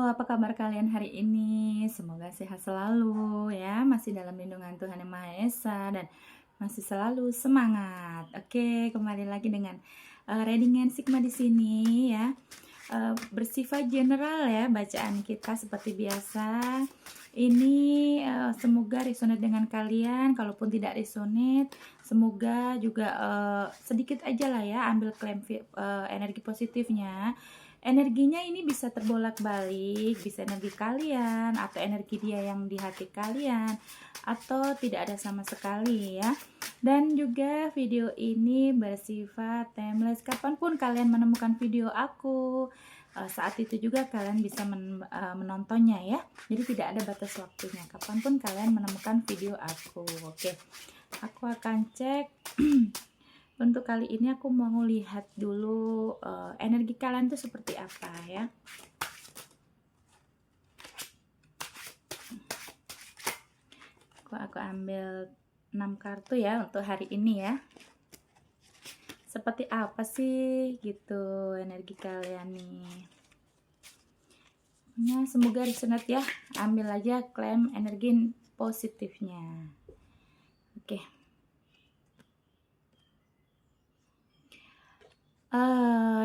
apa kabar kalian hari ini? Semoga sehat selalu ya, masih dalam lindungan Tuhan Yang Maha Esa dan masih selalu semangat. Oke, kembali lagi dengan readingan Sigma di sini ya. Bersifat general ya bacaan kita seperti biasa. Ini semoga resonate dengan kalian. Kalaupun tidak resonate, semoga juga sedikit aja lah ya ambil klaim energi positifnya. Energinya ini bisa terbolak-balik, bisa energi kalian atau energi dia yang di hati kalian, atau tidak ada sama sekali ya. Dan juga video ini bersifat timeless, kapanpun kalian menemukan video aku, saat itu juga kalian bisa menontonnya ya. Jadi tidak ada batas waktunya, kapanpun kalian menemukan video aku. Oke, aku akan cek. Untuk kali ini aku mau lihat dulu energi kalian tuh seperti apa ya. Aku ambil 6 kartu ya untuk hari ini ya. Seperti apa sih gitu energi kalian nih. Ya, semoga resonate ya. Ambil aja klaim energi positifnya. Oke.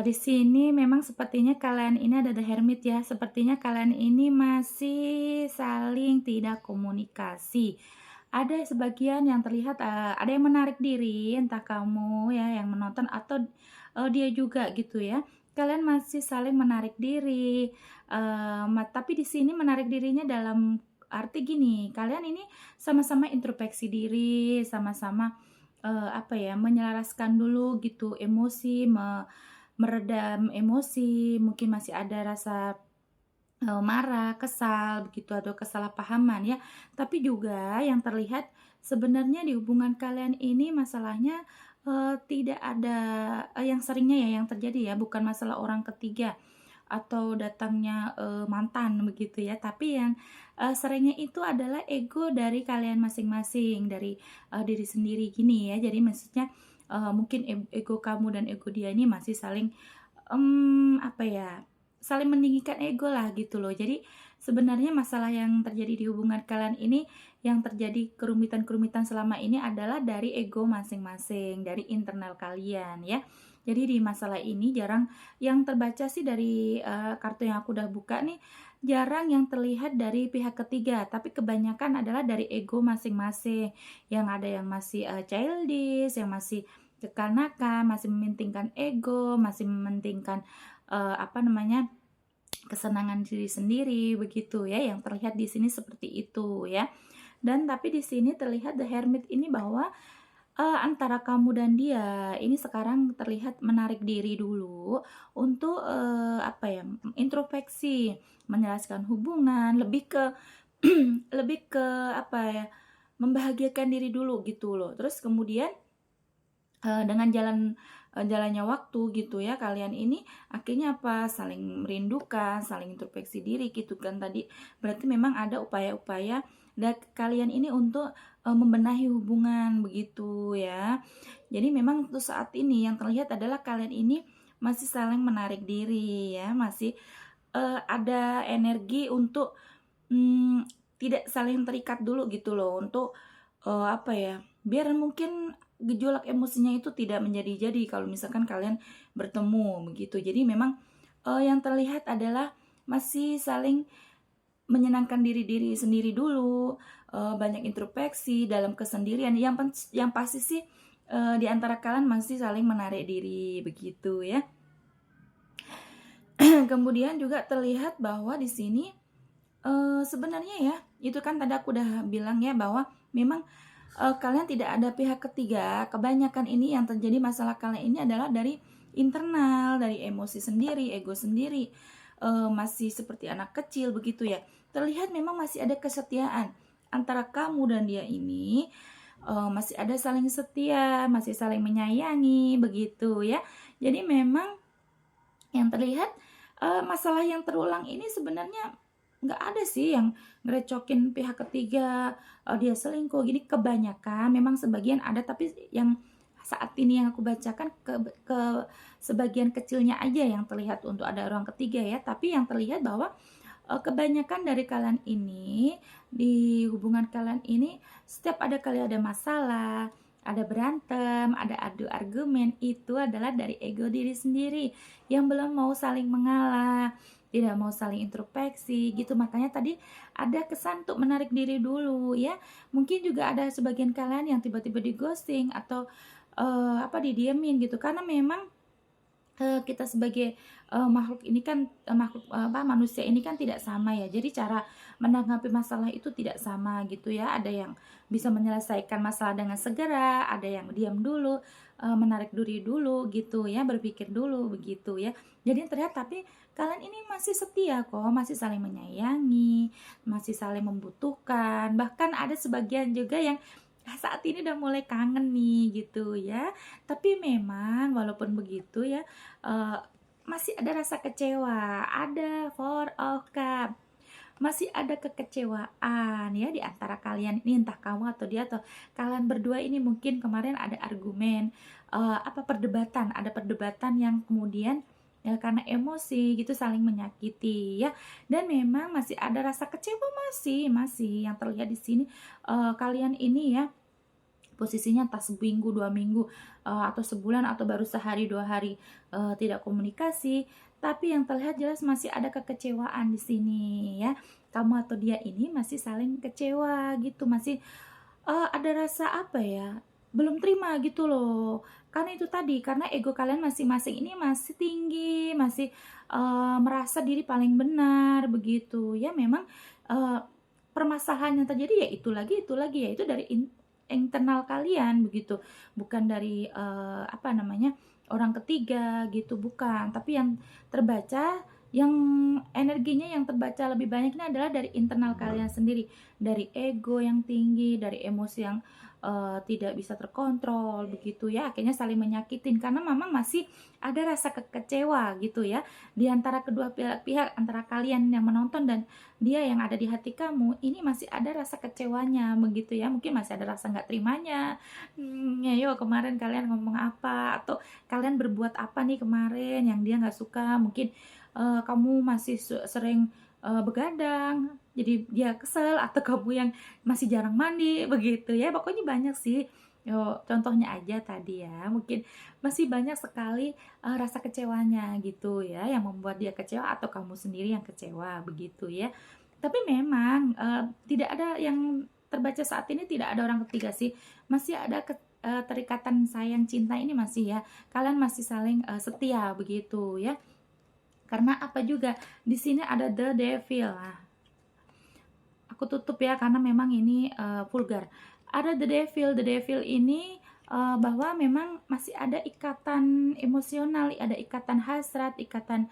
Di sini memang sepertinya kalian ini ada The Hermit ya. Sepertinya kalian ini masih saling tidak komunikasi. Ada sebagian yang terlihat ada yang menarik diri, entah kamu ya yang menonton atau dia juga gitu ya. Kalian masih saling menarik diri. Tapi di sini menarik dirinya dalam arti gini, kalian ini sama-sama introspeksi diri, sama-sama menyelaraskan dulu gitu emosi, meredam emosi, mungkin masih ada rasa marah, kesal begitu atau kesalahpahaman ya. Tapi juga yang terlihat sebenarnya di hubungan kalian ini masalahnya tidak ada yang seringnya ya yang terjadi ya, bukan masalah orang ketiga atau datangnya mantan begitu ya, tapi yang seringnya itu adalah ego dari kalian masing-masing, dari diri sendiri gini ya. Jadi maksudnya mungkin ego kamu dan ego dia ini masih saling saling meninggikan ego lah gitu loh. Jadi sebenarnya masalah yang terjadi di hubungan kalian ini, yang terjadi kerumitan-kerumitan selama ini adalah dari ego masing-masing, dari internal kalian ya. Jadi di masalah ini jarang yang terbaca sih dari kartu yang aku udah buka nih, jarang yang terlihat dari pihak ketiga, tapi kebanyakan adalah dari ego masing-masing. Yang ada yang masih childish, yang masih kekanakan, masih mementingkan ego, masih mementingkan kesenangan diri sendiri begitu ya. Yang terlihat di sini seperti itu ya. Dan tapi di sini terlihat The Hermit ini bahwa antara kamu dan dia ini sekarang terlihat menarik diri dulu untuk introspeksi, menjelaskan hubungan, lebih ke lebih ke membahagiakan diri dulu gitu loh. Terus kemudian dengan jalannya waktu gitu ya, kalian ini akhirnya saling merindukan, saling introspeksi diri gitu kan tadi. Berarti memang ada upaya-upaya dari kalian ini untuk membenahi hubungan begitu ya. Jadi memang untuk saat ini yang terlihat adalah kalian ini masih saling menarik diri ya, masih ada energi untuk tidak saling terikat dulu gitu loh, untuk biar mungkin gejolak emosinya itu tidak menjadi-jadi kalau misalkan kalian bertemu begitu. Jadi memang yang terlihat adalah masih saling menyenangkan diri sendiri dulu, banyak introspeksi dalam kesendirian. Yang pasti sih di antara kalian masih saling menarik diri begitu ya. Kemudian juga terlihat bahwa di sini sebenarnya ya, itu kan tadi aku udah bilang ya bahwa memang kalian tidak ada pihak ketiga. Kebanyakan ini yang terjadi masalah kalian ini adalah dari internal, dari emosi sendiri, ego sendiri, masih seperti anak kecil begitu ya. Terlihat memang masih ada kesetiaan antara kamu dan dia ini, masih ada saling setia, masih saling menyayangi begitu ya. Jadi memang yang terlihat masalah yang terulang ini sebenarnya nggak ada sih yang ngerecokin pihak ketiga, dia selingkuh gini. Kebanyakan memang sebagian ada, tapi yang saat ini yang aku bacakan ke sebagian kecilnya aja yang terlihat untuk ada orang ketiga ya. Tapi yang terlihat bahwa kebanyakan dari kalian ini, di hubungan kalian ini, setiap ada kali ada masalah, ada berantem, ada adu argumen, itu adalah dari ego diri sendiri yang belum mau saling mengalah, tidak mau saling introspeksi gitu. Makanya tadi ada kesan untuk menarik diri dulu ya. Mungkin juga ada sebagian kalian yang tiba-tiba di ghosting atau didiemin gitu, karena memang kita sebagai makhluk ini kan manusia ini kan tidak sama ya. Jadi cara menanggapi masalah itu tidak sama gitu ya. Ada yang bisa menyelesaikan masalah dengan segera, ada yang diam dulu, menarik diri dulu gitu ya, berpikir dulu begitu ya. Jadi terlihat tapi kalian ini masih setia kok, masih saling menyayangi, masih saling membutuhkan. Bahkan ada sebagian juga yang saat ini udah mulai kangen nih gitu ya. Tapi memang walaupun begitu ya, masih ada rasa kecewa, ada for of cup, masih ada kekecewaan ya di antara kalian ini, entah kamu atau dia atau kalian berdua ini. Mungkin kemarin ada argumen, ada perdebatan yang kemudian ya karena emosi gitu saling menyakiti ya, dan memang masih ada rasa kecewa, masih yang terlihat di sini. Kalian ini ya posisinya entah seminggu, 2 minggu, atau sebulan, atau baru sehari 2 hari tidak komunikasi, tapi yang terlihat jelas masih ada kekecewaan di sini ya. Kamu atau dia ini masih saling kecewa gitu, masih ada rasa apa ya, belum terima gitu loh. Karena itu tadi, karena ego kalian masing-masing ini masih tinggi, masih merasa diri paling benar begitu ya. Memang permasalahan yang terjadi ya itu lagi ya, itu dari internal kalian begitu, bukan dari orang ketiga gitu, bukan. Tapi yang terbaca, yang energinya yang terbaca lebih banyak ini adalah dari internal kalian sendiri, dari ego yang tinggi, dari emosi yang tidak bisa terkontrol begitu ya. Akhirnya saling menyakitin karena memang masih ada rasa kecewa gitu ya di antara kedua pihak, antara kalian yang menonton dan dia yang ada di hati kamu. Ini masih ada rasa kecewanya begitu ya. Mungkin masih ada rasa nggak terimanya. Yo kemarin kalian ngomong apa, atau kalian berbuat apa nih kemarin yang dia nggak suka. Mungkin kamu masih sering begadang, jadi dia kesel, atau kamu yang masih jarang mandi begitu ya. Pokoknya banyak sih. Yo, contohnya aja tadi ya, mungkin masih banyak sekali rasa kecewanya gitu ya, yang membuat dia kecewa atau kamu sendiri yang kecewa begitu ya. Tapi memang tidak ada yang terbaca saat ini, tidak ada orang ketiga sih. Masih ada terikatan sayang cinta ini masih ya. Kalian masih saling setia begitu ya. Karena apa juga di sini ada the devil. Nah, aku tutup ya karena memang ini vulgar. Ada the devil ini bahwa memang masih ada ikatan emosional, ada ikatan hasrat, ikatan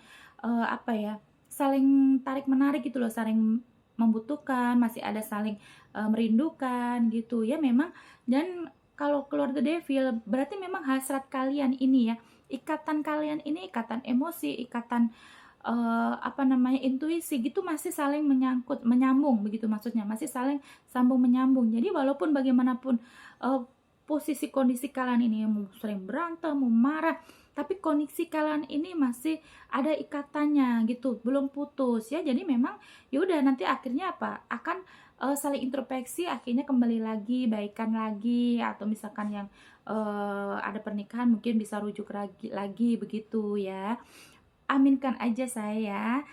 saling tarik menarik gitu loh, saling membutuhkan, masih ada saling merindukan gitu ya memang. Dan kalau keluar the devil berarti memang hasrat kalian ini ya, ikatan kalian ini, ikatan emosi, ikatan intuisi gitu, masih saling menyambung begitu, maksudnya masih saling sambung menyambung. Jadi walaupun bagaimanapun posisi kondisi kalian ini, mau sering berantem, mau marah, tapi kondisi kalian ini masih ada ikatannya gitu, belum putus ya. Jadi memang ya udah, nanti akhirnya akan saling introspeksi, akhirnya kembali lagi, baikan lagi, atau misalkan yang ada pernikahan mungkin bisa rujuk lagi begitu ya. Aminkan aja saya,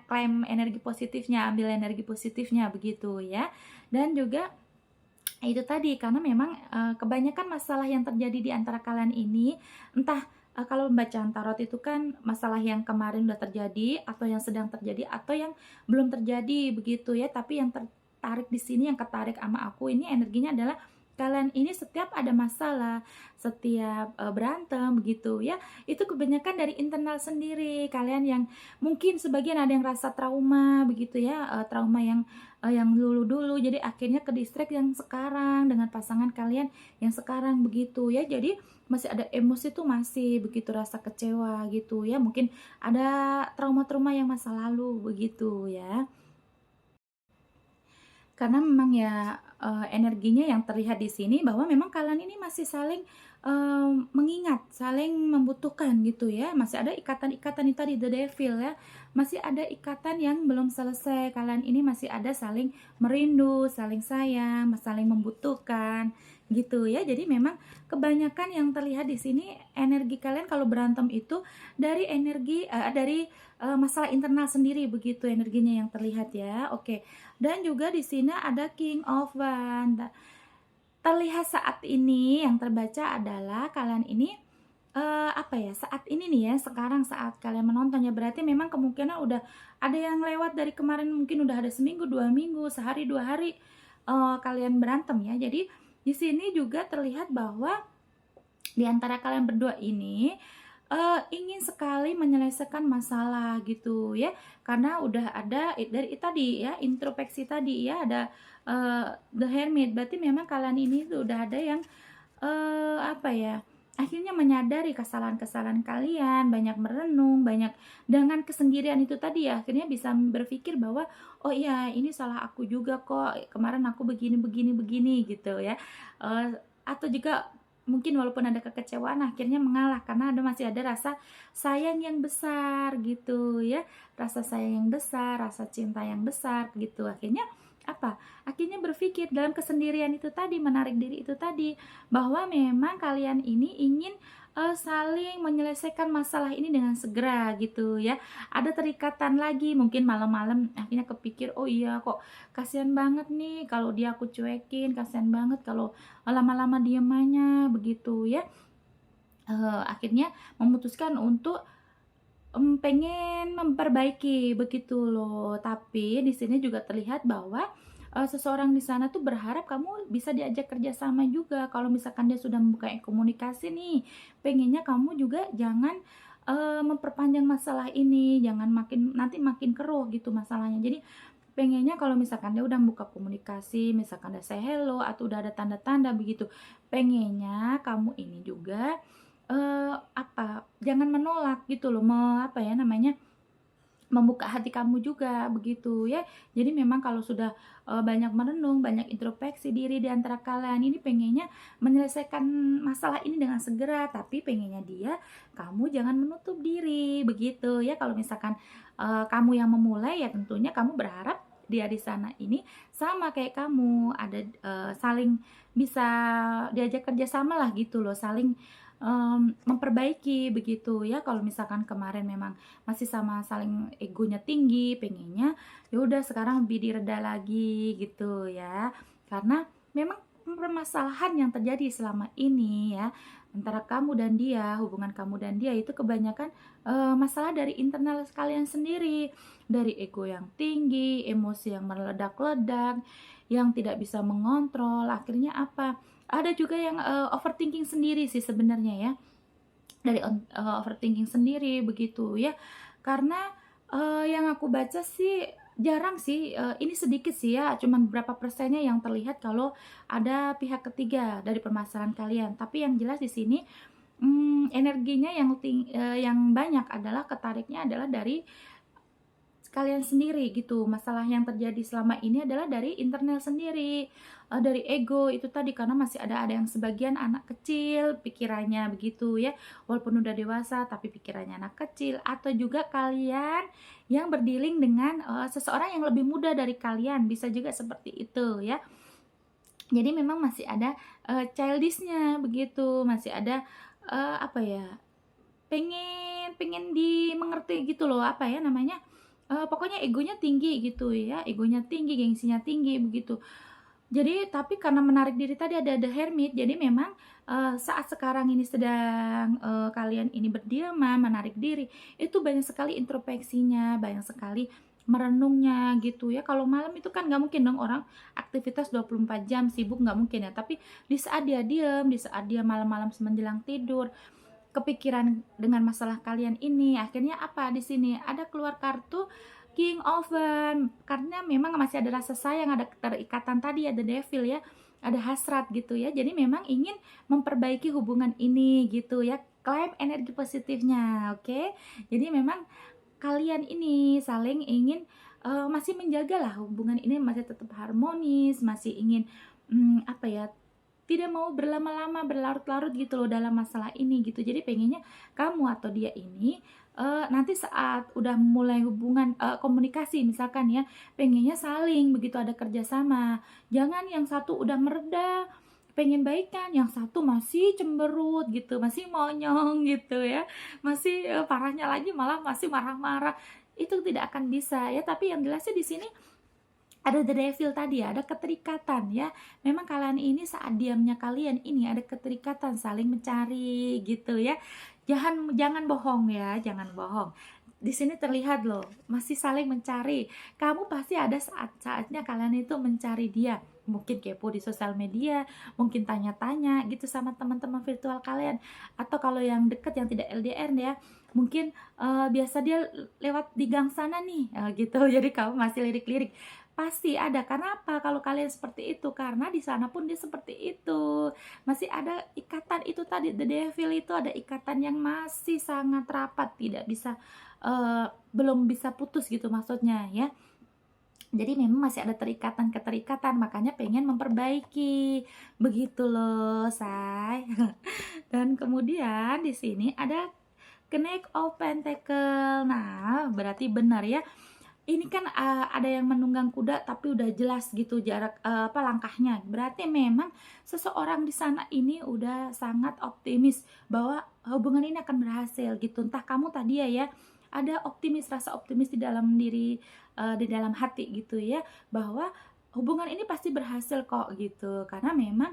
klaim energi positifnya, ambil energi positifnya begitu ya. Dan juga itu tadi, karena memang kebanyakan masalah yang terjadi di antara kalian ini, entah kalau pembacaan tarot itu kan masalah yang kemarin udah terjadi, atau yang sedang terjadi, atau yang belum terjadi begitu ya. Tapi yang tertarik di sini, yang ketarik sama aku ini energinya adalah kalian ini setiap ada masalah, setiap berantem begitu ya, itu kebanyakan dari internal sendiri kalian, yang mungkin sebagian ada yang rasa trauma begitu ya, trauma yang dulu-dulu, jadi akhirnya ke distract yang sekarang dengan pasangan kalian yang sekarang begitu ya. Jadi masih ada emosi tuh, masih begitu rasa kecewa gitu ya, mungkin ada trauma-trauma yang masa lalu begitu ya. Karena memang ya energinya yang terlihat di sini bahwa memang kalian ini masih saling mengingat, saling membutuhkan gitu ya. Masih ada ikatan-ikatan itu tadi, the devil ya. Masih ada ikatan yang belum selesai. Kalian ini masih ada saling merindu, saling sayang, saling membutuhkan gitu ya. Jadi memang kebanyakan yang terlihat di sini energi kalian kalau berantem itu dari energi dari masalah internal sendiri begitu energinya yang terlihat ya. Oke. Dan juga di sini ada King of Wands. Terlihat saat ini yang terbaca adalah kalian ini apa ya, saat ini nih ya, sekarang saat kalian menonton ya, berarti memang kemungkinan udah ada yang lewat dari kemarin, mungkin udah ada seminggu, 2 minggu, sehari, 2 hari, kalian berantem ya. Jadi di sini juga terlihat bahwa di antara kalian berdua ini ingin sekali menyelesaikan masalah gitu ya, karena udah ada dari tadi ya, introspeksi tadi ya, ada The Hermit. Berarti memang kalian ini tuh udah ada yang apa ya, akhirnya menyadari kesalahan-kesalahan kalian, banyak merenung, banyak dengan kesendirian itu tadi ya, akhirnya bisa berpikir bahwa, "Oh iya, ini salah aku juga kok, kemarin aku begini begini begini," gitu ya. Atau juga mungkin walaupun ada kekecewaan akhirnya mengalah karena masih ada rasa sayang yang besar gitu ya, rasa sayang yang besar, rasa cinta yang besar gitu. Akhirnya apa, akhirnya berpikir dalam kesendirian itu tadi, menarik diri itu tadi, bahwa memang kalian ini ingin saling menyelesaikan masalah ini dengan segera gitu ya. Ada terikatan lagi, mungkin malam-malam akhirnya kepikir, "Oh iya kok kasihan banget nih kalau dia aku cuekin, kasihan banget kalau lama-lama diemannya," begitu ya. Akhirnya memutuskan untuk pengen memperbaiki begitu loh. Tapi di sini juga terlihat bahwa seseorang di sana tuh berharap kamu bisa diajak kerjasama juga. Kalau misalkan dia sudah membuka komunikasi nih, pengennya kamu juga jangan memperpanjang masalah ini, jangan nanti makin keruh gitu masalahnya. Jadi pengennya kalau misalkan dia udah membuka komunikasi, misalkan udah say hello atau udah ada tanda-tanda begitu, pengennya kamu ini juga apa, jangan menolak gitu loh, apa ya namanya, membuka hati kamu juga begitu ya. Jadi memang kalau sudah banyak merenung, banyak introspeksi diri di antara kalian ini, pengennya menyelesaikan masalah ini dengan segera, tapi pengennya dia kamu jangan menutup diri begitu ya. Kalau misalkan kamu yang memulai ya tentunya kamu berharap dia di sana ini sama kayak kamu, ada saling bisa diajak kerjasama lah gitu loh, saling memperbaiki begitu ya. Kalau misalkan kemarin memang masih sama saling egonya tinggi, pengennya ya udah sekarang lebih direda lagi gitu ya. Karena memang permasalahan yang terjadi selama ini ya antara kamu dan dia, hubungan kamu dan dia itu kebanyakan masalah dari internal kalian sendiri, dari ego yang tinggi, emosi yang meledak-ledak, yang tidak bisa mengontrol. Akhirnya apa? Ada juga yang overthinking sendiri sih sebenarnya ya, dari overthinking sendiri begitu ya. Karena yang aku baca sih jarang sih, ini sedikit sih ya, cuman berapa persennya yang terlihat kalau ada pihak ketiga dari permasalahan kalian. Tapi yang jelas di sini energinya yang banyak adalah ketariknya adalah dari kalian sendiri gitu. Masalah yang terjadi selama ini adalah dari internal sendiri, dari ego itu tadi, karena masih ada yang sebagian anak kecil pikirannya begitu ya, walaupun udah dewasa tapi pikirannya anak kecil. Atau juga kalian yang berdealing dengan seseorang yang lebih muda dari kalian, bisa juga seperti itu ya. Jadi memang masih ada childishnya begitu, masih ada apa ya, pengen dimengerti gitu loh, apa ya namanya, pokoknya egonya tinggi gitu ya, egonya tinggi, gengsinya tinggi begitu. Jadi tapi karena menarik diri tadi ada The Hermit, jadi memang saat sekarang ini sedang kalian ini berdiaman, menarik diri, itu banyak sekali introspeksinya, banyak sekali merenungnya gitu ya. Kalau malam itu kan nggak mungkin dong orang aktivitas 24 jam sibuk, nggak mungkin ya. Tapi di saat dia diam, di saat dia malam-malam menjelang tidur, kepikiran dengan masalah kalian ini, akhirnya apa, di sini ada keluar kartu King of Wands, karena memang masih ada rasa sayang, ada keterikatan tadi, ada devil ya, ada hasrat gitu ya. Jadi memang ingin memperbaiki hubungan ini gitu ya, klaim energi positifnya, oke. Jadi memang kalian ini saling ingin masih menjaga lah hubungan ini masih tetap harmonis, masih ingin apa ya, tidak mau berlama-lama, berlarut-larut gitu loh dalam masalah ini gitu. Jadi pengennya kamu atau dia ini nanti saat udah mulai hubungan komunikasi misalkan ya, pengennya saling begitu, ada kerjasama. Jangan yang satu udah mereda, pengen baikan, yang satu masih cemberut gitu, masih monyong gitu ya, masih parahnya lagi malah masih marah-marah. Itu tidak akan bisa ya. Tapi yang jelasnya di sini ada the devil tadi ya, ada keterikatan ya. Memang kalian ini saat diamnya kalian ini ada keterikatan, saling mencari gitu ya. Jangan bohong ya, jangan bohong. Di sini terlihat loh, masih saling mencari. Kamu pasti ada saat-saatnya kalian itu mencari dia. Mungkin kepo di sosial media, mungkin tanya-tanya gitu sama teman-teman virtual kalian. Atau kalau yang deket yang tidak LDR ya, mungkin biasa dia lewat di gang sana nih, gitu. Jadi kamu masih lirik-lirik. Pasti ada. Karena apa? Kalau kalian seperti itu, karena di sana pun dia seperti itu. Masih ada ikatan itu tadi, the devil itu ada ikatan yang masih sangat rapat, tidak bisa belum bisa putus gitu maksudnya ya. Jadi memang masih ada keterikatan, makanya pengen memperbaiki. Begitu loh, say. Dan kemudian di sini ada Knight of Pentacle. Nah, berarti benar ya, ini kan ada yang menunggang kuda tapi udah jelas gitu jarak langkahnya. Berarti memang seseorang di sana ini udah sangat optimis bahwa hubungan ini akan berhasil gitu. Entah kamu tadi ya, ada rasa optimis di dalam diri, di dalam hati gitu ya, bahwa hubungan ini pasti berhasil kok gitu. Karena memang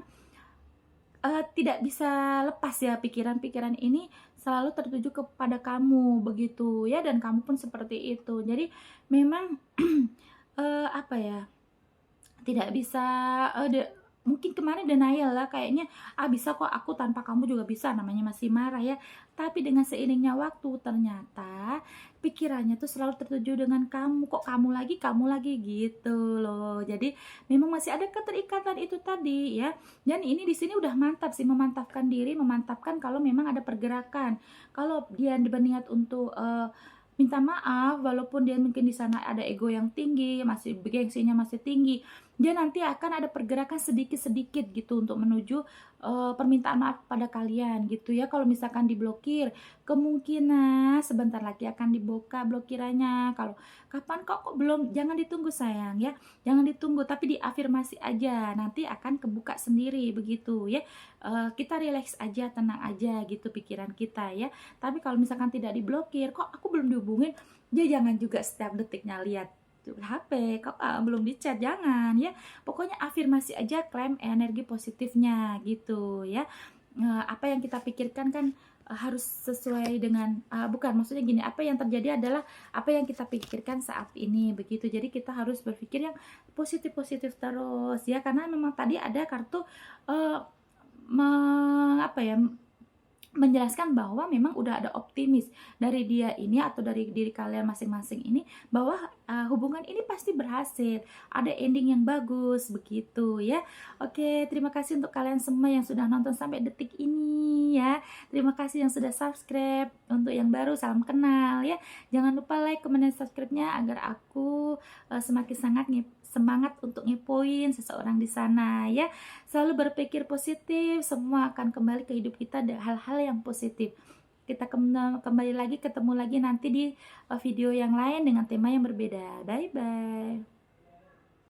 tidak bisa lepas ya, pikiran-pikiran ini selalu tertuju kepada kamu begitu ya, dan kamu pun seperti itu. Jadi memang apa ya, tidak bisa mungkin kemarin denial lah kayaknya, bisa kok aku tanpa kamu juga bisa, namanya masih marah ya. Tapi dengan seiringnya waktu ternyata pikirannya tuh selalu tertuju dengan kamu, kok kamu lagi gitu loh. Jadi memang masih ada keterikatan itu tadi ya. Dan ini di sini udah mantap sih, memantapkan diri, memantapkan kalau memang ada pergerakan. Kalau dia berniat untuk minta maaf, walaupun dia mungkin di sana ada ego yang tinggi, masih gengsinya masih tinggi, dia nanti akan ada pergerakan sedikit-sedikit gitu untuk menuju permintaan maaf pada kalian gitu ya. Kalau misalkan diblokir, kemungkinan sebentar lagi akan dibuka blokirannya. Kalau kapan kok belum, jangan ditunggu sayang ya, jangan ditunggu, tapi diafirmasi aja, nanti akan kebuka sendiri begitu ya. Kita relax aja, tenang aja gitu pikiran kita ya. Tapi kalau misalkan tidak diblokir, kok aku belum dihubungin, dia jangan juga setiap detiknya lihat HP, kok belum di chat, jangan ya. Pokoknya afirmasi aja, klaim energi positifnya gitu ya. Apa yang kita pikirkan kan harus sesuai dengan bukan, maksudnya gini, apa yang terjadi adalah apa yang kita pikirkan saat ini begitu. Jadi kita harus berpikir yang positif-positif terus ya, karena memang tadi ada kartu apa ya, menjelaskan bahwa memang udah ada optimis dari dia ini atau dari diri kalian masing-masing ini, bahwa hubungan ini pasti berhasil, ada ending yang bagus begitu ya. Oke, terima kasih untuk kalian semua yang sudah nonton sampai detik ini ya. Terima kasih yang sudah subscribe. Untuk yang baru, salam kenal ya. Jangan lupa like, comment, dan subscribe-nya agar aku semakin semangat untuk ngepoin seseorang di sana ya. Selalu berpikir positif, semua akan kembali ke hidup kita dan hal-hal yang positif. Kita kembali lagi, ketemu lagi nanti di video yang lain dengan tema yang berbeda. Bye bye.